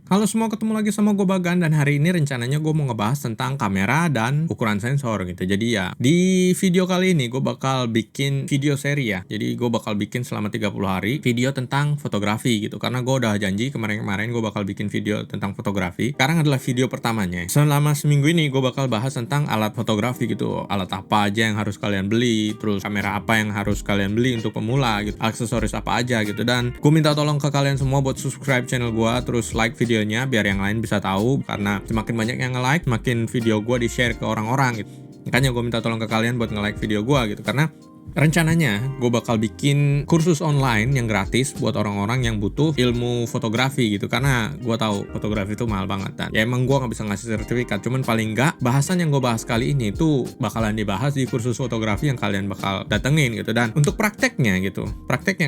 Halo semua, ketemu lagi sama gue Bagan, dan hari ini rencananya gue mau ngebahas tentang kamera dan ukuran sensor gitu. Jadi ya, di video kali ini gue bakal bikin video seri ya. Jadi gue bakal bikin selama 30 hari video tentang fotografi gitu. Karena gue udah janji kemarin-kemarin gue bakal bikin video tentang fotografi. Sekarang adalah video pertamanya. Selama seminggu ini gue bakal bahas tentang alat fotografi gitu. Alat apa aja yang harus kalian beli, terus kamera apa yang harus kalian beli untuk pemula gitu. Aksesoris apa aja gitu. Dan gue minta tolong ke kalian semua buat subscribe channel gue, terus like videonya biar yang lain bisa tahu, karena semakin banyak yang nge-like makin video gue di-share ke orang-orang gitu. Makanya gue minta tolong ke kalian buat nge-like video gue gitu, karena rencananya gue bakal bikin kursus online yang gratis buat orang-orang yang butuh ilmu fotografi gitu. Karena gue tahu fotografi itu mahal banget, dan ya emang gue nggak bisa ngasih sertifikat, cuman paling nggak bahasan yang gue bahas kali ini tuh bakalan dibahas di kursus fotografi yang kalian bakal datengin gitu. Dan untuk prakteknya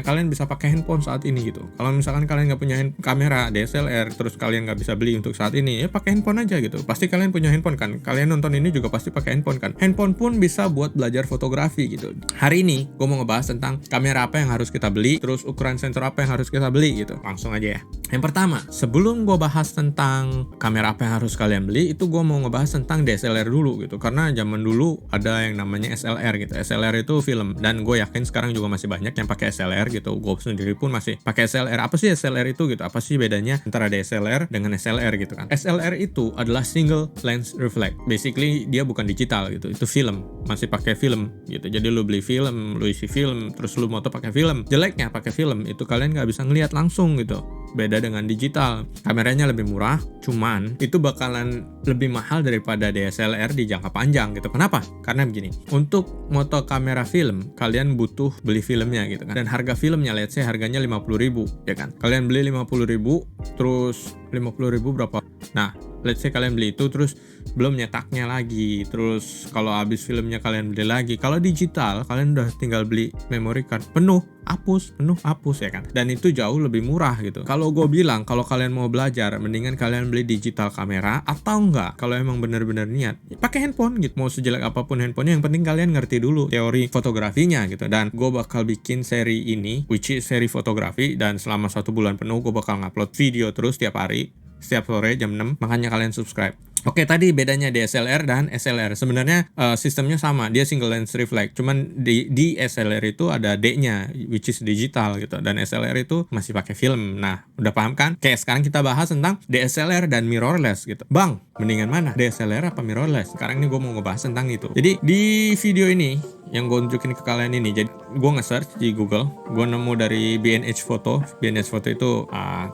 kalian bisa pakai handphone saat ini gitu. Kalau misalkan kalian nggak punya kamera DSLR, terus kalian nggak bisa beli untuk saat ini, ya pakai handphone aja gitu. Pasti kalian punya handphone kan, kalian nonton ini juga pasti pakai handphone kan. Handphone pun bisa buat belajar fotografi gitu. Hari ini gue mau ngebahas tentang kamera apa yang harus kita beli, terus ukuran sensor apa yang harus kita beli gitu. Langsung aja ya. Yang pertama, sebelum gue bahas tentang kamera apa yang harus kalian beli, itu gue mau ngebahas tentang DSLR dulu gitu. Karena zaman dulu ada yang namanya SLR gitu. SLR itu film, dan gue yakin sekarang juga masih banyak yang pakai SLR gitu. Gue sendiri pun masih pakai SLR. Apa sih SLR itu gitu? Apa sih bedanya antara DSLR dengan SLR gitu kan? SLR itu adalah single lens reflex. Basically dia bukan digital gitu. Itu film, masih pakai film gitu. Jadi lu beli film, lu isi film, terus lu moto pakai film. Jeleknya pakai film itu kalian nggak bisa ngelihat langsung gitu. Beda dengan digital, kameranya lebih murah, cuman itu bakalan lebih mahal daripada DSLR di jangka panjang gitu. Kenapa? Karena begini, untuk moto kamera film kalian butuh beli filmnya gitu kan, dan harga filmnya let's say harganya 50.000 ya kan. Kalian beli 50.000, terus 50.000 berapa? Nah, let's say kalian beli itu, terus belum nyetaknya lagi, terus kalau habis filmnya kalian beli lagi. Kalau digital kalian udah tinggal beli memory card, penuh hapus ya kan, dan itu jauh lebih murah gitu. Kalau gue bilang, kalau kalian mau belajar, mendingan kalian beli digital kamera, atau enggak kalau emang bener-bener niat ya pakai handphone gitu. Mau sejelek apapun handphonenya, yang penting kalian ngerti dulu teori fotografinya gitu. Dan gue bakal bikin seri ini, which is seri fotografi, dan selama 1 bulan penuh gue bakal ngupload video terus tiap hari, setiap sore jam 6, makanya kalian subscribe. Oke, tadi bedanya DSLR dan SLR. Sebenarnya sistemnya sama, dia single lens reflex. Cuman di SLR itu ada D-nya, which is digital gitu. Dan SLR itu masih pakai film. Nah, udah paham kan? Oke, sekarang kita bahas tentang DSLR dan mirrorless gitu. Bang, mendingan mana? DSLR apa mirrorless? Sekarang ini gue mau ngebahas tentang itu. Jadi, di video ini yang gue tunjukin ke kalian ini, jadi gue nge-search di Google, gue nemu dari B&H Photo. B&H Photo itu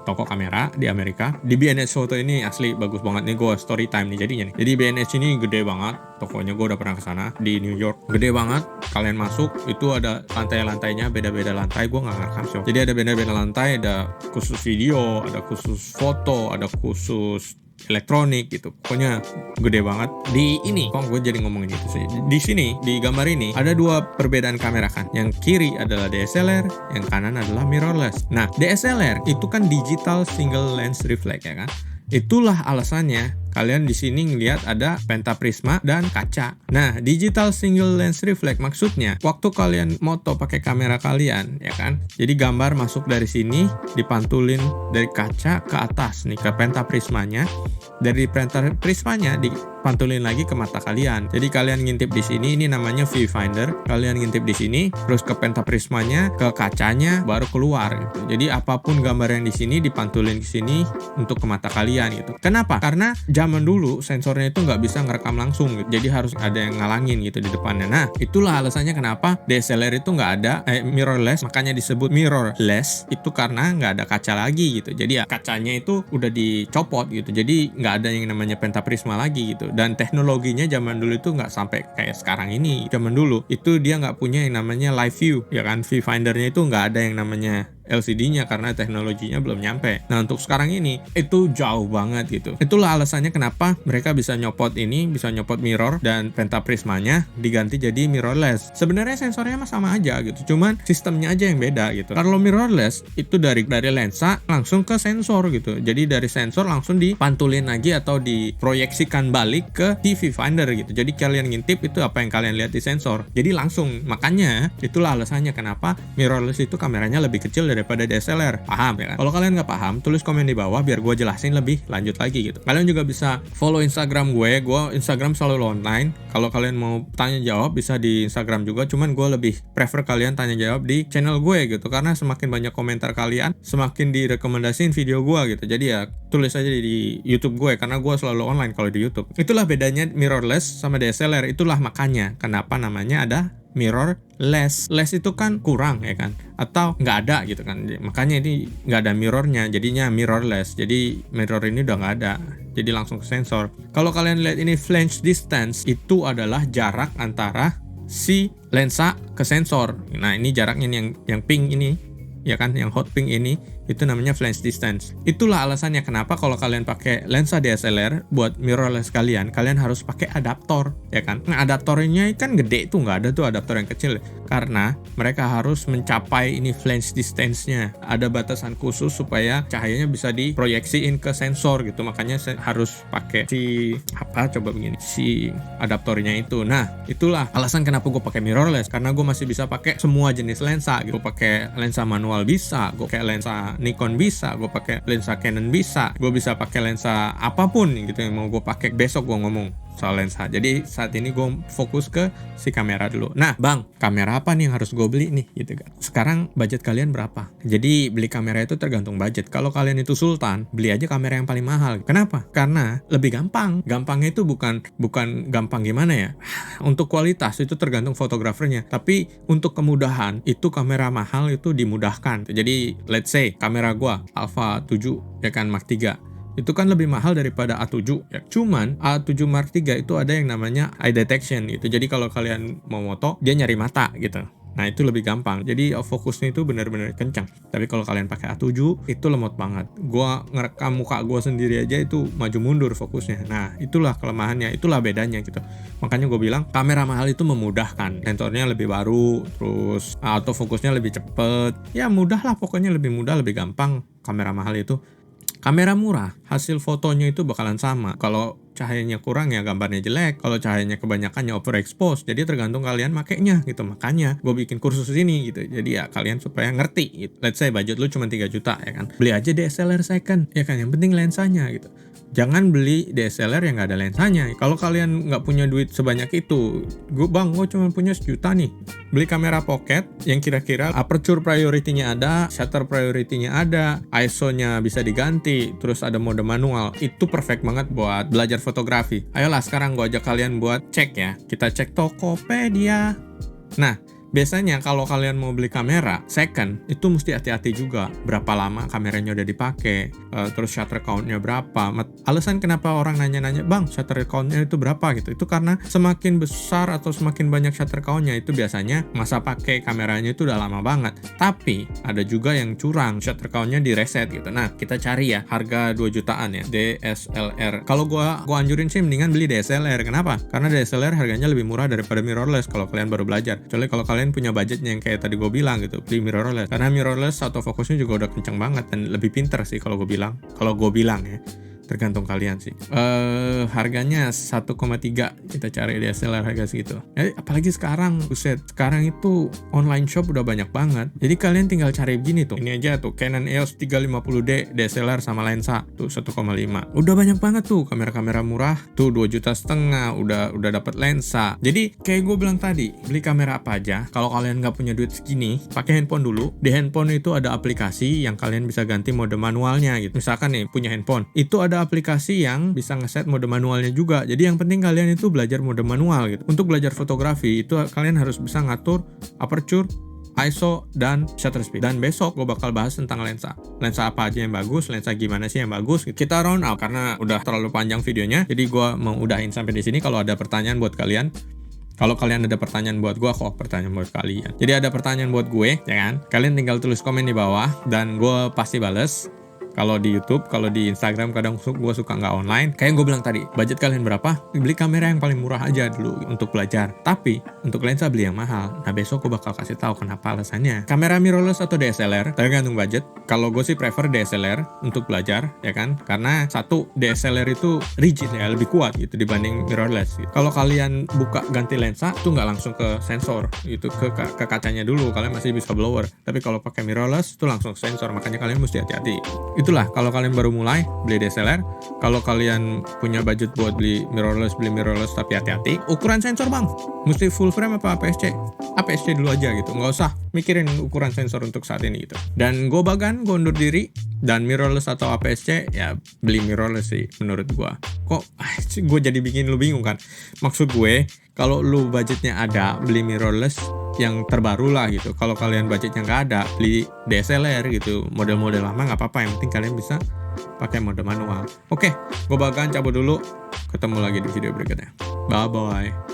toko kamera di Amerika. Di B&H Photo ini asli bagus banget nih, gue story time nih jadinya nih. Jadi B&H ini gede banget, tokonya gue udah pernah kesana di New York, gede banget. Kalian masuk, itu ada lantai-lantainya, beda-beda lantai, gue nggak ngerekam show. Jadi ada beda-beda lantai, ada khusus video, ada khusus foto, ada khusus elektronik gitu. Pokoknya gede banget. Di ini, kok gue jadi ngomongin itu sih. Di sini, di gambar ini ada 2 perbedaan kamera kan. Yang kiri adalah DSLR, yang kanan adalah mirrorless. Nah, DSLR itu kan digital single lens reflex ya kan. Itulah alasannya kalian di sini ngelihat ada pentaprisma dan kaca. Nah, digital single lens reflex maksudnya waktu kalian moto pakai kamera kalian ya kan. Jadi gambar masuk dari sini, dipantulin dari kaca ke atas nih ke pentaprismanya. Dari pentaprismanya dipantulin lagi ke mata kalian. Jadi kalian ngintip di sini, ini namanya viewfinder. Kalian ngintip di sini, terus ke pentaprismanya, ke kacanya, baru keluar gitu. Jadi apapun gambar yang di sini dipantulin ke sini untuk ke mata kalian gitu. Kenapa? Karena zaman dulu sensornya itu nggak bisa ngerekam langsung gitu. Jadi harus ada yang ngalangin gitu di depannya. Nah, itulah alasannya kenapa DSLR itu nggak ada mirrorless. Makanya disebut mirrorless itu karena nggak ada kaca lagi gitu. Jadi ya kacanya itu udah dicopot gitu. Jadi nggak ada yang namanya pentaprisma lagi gitu. Dan teknologinya zaman dulu itu nggak sampai kayak sekarang ini. Zaman dulu itu dia nggak punya yang namanya live view ya kan. Viewfindernya itu nggak ada yang namanya LCD-nya karena teknologinya belum nyampe. Nah, untuk sekarang ini itu jauh banget gitu. Itulah alasannya kenapa mereka bisa nyopot ini, bisa nyopot mirror, dan pentaprismanya diganti jadi mirrorless. Sebenarnya sensornya mah sama aja gitu, cuman sistemnya aja yang beda gitu. Kalau mirrorless itu dari lensa langsung ke sensor gitu. Jadi dari sensor langsung dipantulin lagi atau diproyeksikan balik ke TV finder gitu. Jadi kalian ngintip itu apa yang kalian lihat di sensor. Jadi langsung. Makanya itulah alasannya kenapa mirrorless itu kameranya lebih kecil daripada DSLR. Paham ya kan? Kalau kalian nggak paham, tulis komen di bawah biar gue jelasin lebih lanjut lagi gitu. Kalian juga bisa follow Instagram gue Instagram selalu online. Kalau kalian mau tanya jawab bisa di Instagram juga, cuman gue lebih prefer kalian tanya jawab di channel gue gitu, karena semakin banyak komentar kalian, semakin direkomendasiin video gue gitu. Jadi ya tulis aja di YouTube gue, karena gue selalu online kalau di YouTube. Itulah bedanya mirrorless sama DSLR. Itulah makanya kenapa namanya ada mirrorless. Less itu kan kurang ya kan, atau nggak ada gitu kan, makanya ini nggak ada mirrornya, jadinya mirrorless. Jadi mirror ini udah nggak ada, jadi langsung ke sensor. Kalau kalian lihat ini flange distance, itu adalah jarak antara si lensa ke sensor. Nah ini jaraknya yang pink ini ya kan, yang hot pink ini, itu namanya flange distance. Itulah alasannya kenapa kalau kalian pakai lensa DSLR buat mirrorless kalian harus pakai adaptor ya kan. Nah adaptornya kan gede tuh, nggak ada tuh adaptor yang kecil, karena mereka harus mencapai ini flange distance-nya. Ada batasan khusus supaya cahayanya bisa diproyeksiin ke sensor gitu, makanya harus pakai si adaptornya itu. Nah itulah alasan kenapa gue pakai mirrorless, karena gue masih bisa pakai semua jenis lensa gitu. Pakai lensa manual bisa, gue pakai lensa Nikon bisa, gue pakai lensa Canon bisa, gue bisa pakai lensa apapun gitu yang mau gue pakai. Besok gue ngomong soal lensa. Jadi saat ini gue fokus ke si kamera dulu. Nah bang, kamera apa nih yang harus gue beli nih gitu kan. Sekarang budget kalian berapa? Jadi beli kamera itu tergantung budget. Kalau kalian itu sultan, beli aja kamera yang paling mahal. Kenapa? Karena lebih gampang. Gampangnya itu bukan gampang gimana ya, untuk kualitas itu tergantung fotografernya, tapi untuk kemudahan itu kamera mahal itu dimudahkan. Jadi let's say kamera gua Alpha 7 ya kan Mark 3 itu kan lebih mahal daripada A7 ya. Cuman A7 Mark 3 itu ada yang namanya eye detection gitu. Jadi kalau kalian mau moto, dia nyari mata gitu. Nah itu lebih gampang. Jadi fokusnya itu benar-benar kencang. Tapi kalau kalian pakai A7 itu lemot banget. Gua ngerekam muka gua sendiri aja itu maju mundur fokusnya. Nah itulah kelemahannya, itulah bedanya gitu. Makanya gue bilang kamera mahal itu memudahkan. Sensornya lebih baru, terus autofokusnya lebih cepet. Ya mudah lah, pokoknya lebih mudah, lebih gampang kamera mahal itu. Kamera murah, hasil fotonya itu bakalan sama. Kalau cahayanya kurang ya gambarnya jelek, kalau cahayanya kebanyakan ya overexpose. Jadi tergantung kalian makainya gitu. Makanya gue bikin kursus ini gitu. Jadi ya kalian supaya ngerti gitu. Let's say budget lu cuma 3 juta ya kan, beli aja DSLR second ya kan, yang penting lensanya gitu. Jangan beli DSLR yang nggak ada lensanya. Kalau kalian nggak punya duit sebanyak itu, gue cuma punya 1 juta nih, beli kamera pocket yang kira-kira aperture priority-nya ada, shutter priority-nya ada, ISO-nya bisa diganti, terus ada mode manual. Itu perfect banget buat belajar fotografi. Ayolah sekarang gue ajak kalian buat cek ya. Kita cek Tokopedia. Nah biasanya kalau kalian mau beli kamera second itu mesti hati-hati juga, berapa lama kameranya udah dipakai, terus shutter count-nya berapa. Alasan kenapa orang nanya-nanya, bang shutter count-nya itu berapa gitu, itu karena semakin besar atau semakin banyak shutter count-nya itu biasanya masa pakai kameranya itu udah lama banget. Tapi ada juga yang curang, shutter count-nya di reset gitu. Nah kita cari ya harga 2 jutaan ya DSLR. Kalau gua anjurin sih mendingan beli DSLR. Kenapa? Karena DSLR harganya lebih murah daripada mirrorless kalau kalian baru belajar. Kecuali kalau kalian punya budgetnya yang kayak tadi gue bilang gitu, beli mirrorless. Karena mirrorless autofokusnya juga udah kenceng banget dan lebih pinter sih kalau gue bilang. Kalau gue bilang ya, tergantung kalian sih. Harganya 1,3 kita cari DSLR harga segitu. Apalagi sekarang, buset, sekarang itu online shop udah banyak banget. Jadi kalian tinggal cari begini tuh. Ini aja tuh Canon EOS 350D DSLR sama lensa tuh 1,5. Udah banyak banget tuh kamera-kamera murah tuh 2,5 juta udah dapat lensa. Jadi kayak gue bilang tadi, beli kamera apa aja. Kalau kalian nggak punya duit segini, pakai handphone dulu. Di handphone itu ada aplikasi yang kalian bisa ganti mode manualnya gitu. Misalkan nih punya handphone, itu ada aplikasi yang bisa ngeset mode manualnya juga. Jadi yang penting kalian itu belajar mode manual gitu. Untuk belajar fotografi itu kalian harus bisa ngatur aperture, ISO, dan shutter speed. Dan besok gue bakal bahas tentang lensa. Lensa apa aja yang bagus, lensa gimana sih yang bagus. Kita round up karena udah terlalu panjang videonya. Jadi gue mau udahin sampai di sini. Kalau ada pertanyaan buat kalian, kalau kalian ada pertanyaan buat gue, pertanyaan buat kalian. Jadi ada pertanyaan buat gue, ya kan? Kalian tinggal tulis komen di bawah dan gue pasti bales. Kalau di YouTube, kalau di Instagram kadang gue suka nggak online. Kayak gue bilang tadi, budget kalian berapa? Beli kamera yang paling murah aja dulu untuk belajar. Tapi untuk lensa beli yang mahal. Nah besok gue bakal kasih tahu kenapa alasannya. Kamera mirrorless atau DSLR tergantung budget. Kalau gue sih prefer DSLR untuk belajar, ya kan? Karena satu, DSLR itu rigid ya, lebih kuat gitu dibanding mirrorless. Gitu. Kalau kalian buka ganti lensa, tuh nggak langsung ke sensor, gitu ke kacanya dulu. Kalian masih bisa blower. Tapi kalau pakai mirrorless, tuh langsung ke sensor. Makanya kalian mesti hati-hati. Itulah kalau kalian baru mulai beli DSLR. Kalau kalian punya budget buat beli mirrorless tapi hati-hati. Ukuran sensor bang, mesti full frame apa APS-C? APS-C dulu aja gitu, nggak usah mikirin ukuran sensor untuk saat ini gitu. Dan gue undur diri, dan mirrorless atau APS-C ya beli mirrorless sih menurut gue. Kok gue jadi bikin lu bingung kan? Maksud gue kalau lu budgetnya ada, beli mirrorless yang terbaru lah gitu. Kalau kalian budgetnya nggak ada, beli DSLR gitu. Model-model lama nggak apa-apa, yang penting kalian bisa pakai mode manual. Oke, gue cabut dulu. Ketemu lagi di video berikutnya. Bye bye.